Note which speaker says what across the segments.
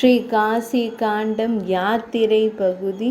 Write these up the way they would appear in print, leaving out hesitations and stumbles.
Speaker 1: ஸ்ரீ காசி காண்டம் யாத்திரை பகுதி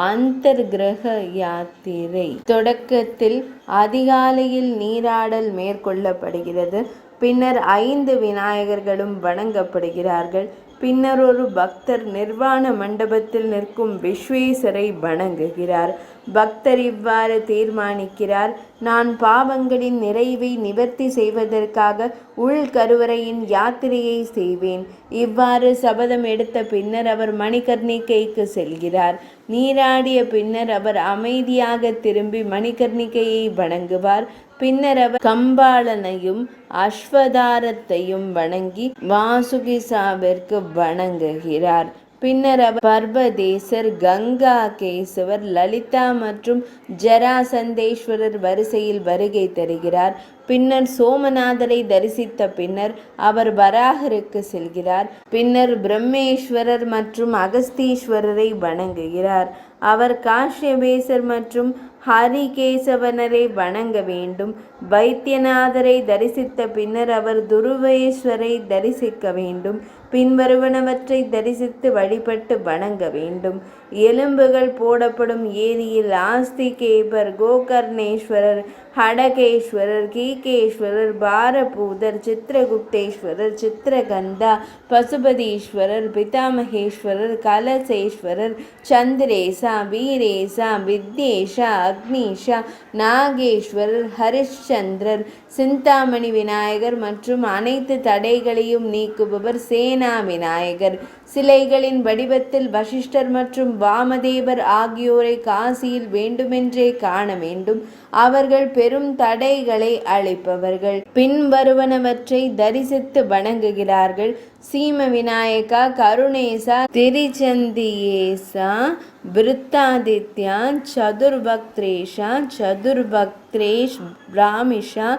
Speaker 1: அந்தர்கிரக யாத்திரை. தொடக்கத்தில் அதிகாலையில் நீராடல் மேற்கொள்ளப்படுகிறது. பின்னர் 5 விநாயகர்களும் வணங்கப்படுகிறார்கள். பின்னர் ஒரு பக்தர் நிர்வாண மண்டபத்தில் நிற்கும் விஸ்வேசரை வணங்குகிறார். பக்தர் இவ்வாறு தீர்மானிக்கிறார்: நான் பாவங்களின் நிறைவை நிவர்த்தி செய்வதற்காக உள்கருவறையின் யாத்திரையை செய்வேன். இவ்வாறு சபதம் எடுத்த பின்னர் அவர் மணிகர்ணிகைக்கு செல்கிறார். நீராடிய பின்னர் அவர் அமைதியாக திரும்பி மணிகர்ணிகையை வணங்குவார். பின்னர் அவர் கம்பாலனையும் அஸ்வதாரத்தையும் வணங்கி வாசுகிசாவிற்கு வணங்குகிறார். பின்னர் அவர் பர்வதேசர், கங்கா கேசவர், லலிதா மற்றும் ஜராசந்தேஸ்வரர் வரிசையில் வருகை தருகிறார். பின்னர் சோமநாதரை தரிசித்த பின்னர் அவர் வராகருக்கு செல்கிறார். பின்னர் பிரம்மேஸ்வரர் மற்றும் அகஸ்தீஸ்வரரை வணங்குகிறார். அவர் காஷ்யபேசர் மற்றும் ஹரிகேசவனரை வணங்க வேண்டும். வைத்தியநாதரை தரிசித்த பின்னர் அவர் துருவேஸ்வரை தரிசிக்க வேண்டும். பின்வருவனவற்றை தரிசித்து வழிபட்டு வணங்க வேண்டும்: எலும்புகள் போடப்படும் ஏரியில் ஆஸ்திகேபர், கோகர்ணேஸ்வரர், ஹடகேஸ்வரர், கீகேஸ்வரர், பாரபூதர், சித்திரகுப்தேஸ்வரர், சித்திரகந்தா, பசுபதீஸ்வரர், பிதாமகேஸ்வரர், கலசேஸ்வரர், சந்திரேசா, வீரேசா, வித்யேஷா, அக்னீஷா, நாகேஸ்வரர், ஹரிಶ್ಚಂದ್ரர், சிந்தாமணி விநாயகர் மற்றும் அனைத்து தடைகளையும் நீக்குபவர் சேனா விநாயகர். சிலைகளின் வடிவத்தில் வசிஷ்டர் மற்றும் வாமதேவர் ஆகியோரை காசியில் வேண்டுமென்றே காண வேண்டும். அவர்கள் பெரும் தடைகளை அழிப்பவர்கள். பின்வருவனவற்றை தரிசித்து வணங்குகிறார்கள்: சீம விநாயகா, கருணேசா, திரிச்சந்தியேசா, விருத்தாதித்யா, சதுர்பக்த்ரேஷா, சதுர்பக்த்ரேஷ், பிராமிஷா,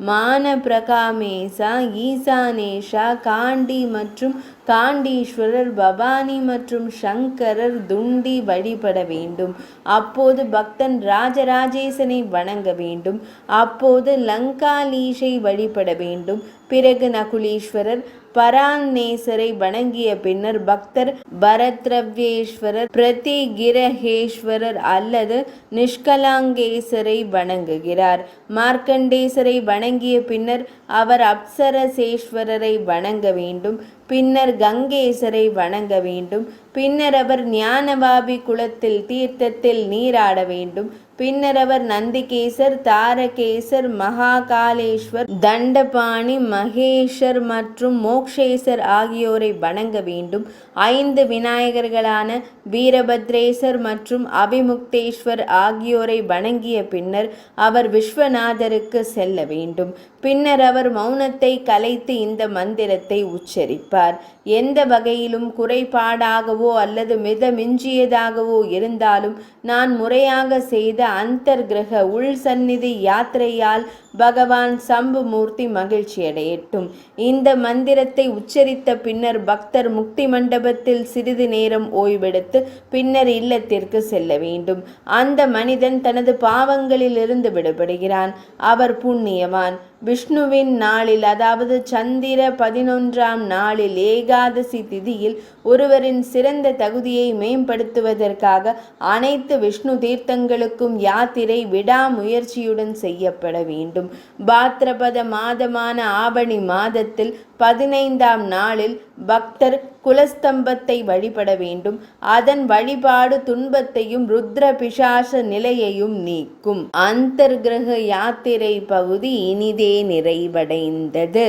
Speaker 1: மானப்பிரகாமேசா, ஈசானேஷா, காண்டி மற்றும் காண்டீஸ்வரர், பவானி மற்றும் சங்கரர், துண்டி வழிபட வேண்டும். அப்போது பக்தன் ராஜராஜேசனை வணங்க வேண்டும். அப்போது லங்காலீஷை வழிபட வேண்டும். பிறகு நகுலீஸ்வரர், பரான்னேசரை வணங்கிய பின்னர் பக்தர் பரத்ரவ்யேஸ்வரர், பிரதிகிரகேஸ்வரர் அல்லது நிஷ்கலாங்கேசரை வணங்குகிறார். மார்க்கண்டேசரை வணங்கிய பின்னர் அவர் அப்சரசேஸ்வரரை வணங்க வேண்டும். பின்னர் கங்கேசரை வணங்க வேண்டும். பின்னர் அவர் ஞானவாபி குளத்தில் தீர்த்தத்தில் நீராட வேண்டும். பின்னர் அவர் நந்திகேசர், தாரகேசர், மகாகாலேஸ்வர், தண்டபாணி, மகேஷர் மற்றும் மோக்ஷேசர் ஆகியோரை வணங்க வேண்டும். 5 விநாயகர்களான வீரபத்ரேசர் மற்றும் அபிமுக்தேஸ்வர் ஆகியோரை வணங்கிய பின்னர் அவர் விஸ்வநாதருக்கு செல்ல வேண்டும். பின்னர் அவர் மௌனத்தை கலைத்து இந்த மந்திரத்தை உச்சரிப்பார்: எந்த வகையிலும் குறைபாடாகவோ அல்லது மிதமிஞ்சியதாகவோ இருந்தாலும் நான் முறையாக செய்த அந்தர்கிரக உள் சந்நிதி யாத்திரையால் பகவான் சம்புமூர்த்தி மகிழ்ச்சியடையட்டும். இந்த மந்திரத்தை உச்சரித்த பின்னர் பக்தர் முக்தி மண்டபத்தில் சிறிது நேரம் ஓய்வெடுத்து பின்னர் இல்லத்திற்கு செல்ல வேண்டும். அந்த மனிதன் தனது பாவங்களிலிருந்து விடுபடுகிறான். அவர் புண்ணியவான். விஷ்ணுவின் நாளில், அதாவது சந்திர 11ஆம் நாளில் ஏகாதசி திதியில் ஒருவரின் சிறந்த தகுதியை மேம்படுத்துவதற்காக அனைத்து விஷ்ணு தீர்த்தங்களுக்கும் யாத்திரை விடாமுயற்சியுடன் செய்யப்பட வேண்டும். பாத்ரபத மாதமான ஆவணி மாதத்தில் 15ஆம் நாளில் பக்தர் குலஸ்தம்பத்தை வழிபட வேண்டும். அதன் வழிபாடு துன்பத்தையும் ருத்ர பிசாச நிலையையும் நீக்கும். அந்தர்கிரக யாத்திரை பகுதி இனிதே நிறைவடைந்தது.